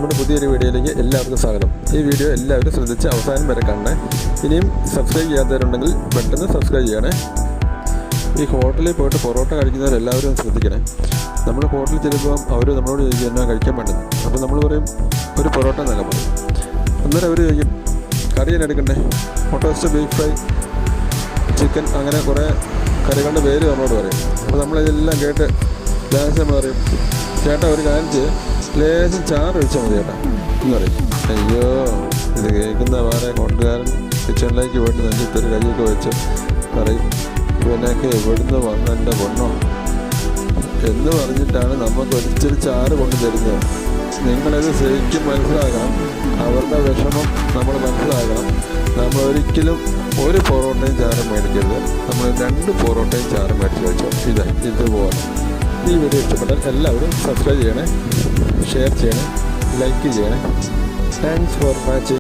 നമ്മുടെ പുതിയൊരു വീഡിയോയിലേക്ക് എല്ലാവർക്കും സ്വാഗതം. ഈ വീഡിയോ എല്ലാവരും ശ്രദ്ധിച്ച് അവസാനം വരെ കാണണേ. ഇനിയും സബ്സ്ക്രൈബ് ചെയ്യാത്തവരുണ്ടെങ്കിൽ പെട്ടെന്ന് സബ്സ്ക്രൈബ് ചെയ്യണേ. ഈ ഹോട്ടലിൽ പോയിട്ട് പൊറോട്ട കഴിക്കുന്നവരെല്ലാവരും ശ്രദ്ധിക്കണേ. നമ്മൾ ഹോട്ടലിൽ ചെല്ലുമ്പോൾ അവർ നമ്മളോട് ചോദിക്കും എന്നാ കഴിക്കാൻ വേണ്ടത്. അപ്പോൾ നമ്മൾ പറയും ഒരു പൊറോട്ട എന്നൊക്കെ പറയും. അന്നേരം അവർ ചോദിക്കും കറി തന്നെ എടുക്കണ്ടേ, മുട്ട റോസ്റ്റ്, ബീഫ് ഫ്രൈ, ചിക്കൻ, അങ്ങനെ കുറേ കറികളുടെ പേര് നമ്മളോട് പറയും. അപ്പോൾ നമ്മളിതെല്ലാം കേട്ട് ലാസ്റ്റ് നമ്മൾ പറയും ചേട്ടാ ഒരു കാര്യം ചെയ്ത് ലേശം ചാറ് ഒഴിച്ചാൽ മതി ചേട്ടാ എന്ന് പറയും. അയ്യോ ഇത് കേൾക്കുന്ന വേറെ കൊണ്ടുകാരൻ കിച്ചണിലേക്ക് പോയിട്ട് നെഞ്ചത്തൊരു കൈയൊക്കെ വെച്ച് പറയും ഇവനൊക്കെ എവിടുന്ന് വന്ന് എൻ്റെ പൊണ്ണോ എന്ന് പറഞ്ഞിട്ടാണ് നമുക്ക് ഒരിച്ചിരി ചാറ് കൊണ്ടു തരുന്നത്. നിങ്ങളിത് ശരിക്കും മനസ്സിലാക്കണം. അവരുടെ വിഷമം നമ്മൾ മനസ്സിലാക്കണം. നമ്മൾ ഒരിക്കലും ഒരു പൊറോട്ടയും ചാറും മേടിക്കരുത്. നമ്മൾ 2 പൊറോട്ടയും ചാറും മേടിച്ച് വെച്ചോ. ഇതുപോലെ. ഈ വീഡിയോ ഇഷ്ടപ്പെട്ടാൽ എല്ലാവരും സബ്സ്ക്രൈബ് ചെയ്യണേ, ഷെയർ ചെയ്യണേ, ലൈക്ക് ചെയ്യണേ. Thanks for watching.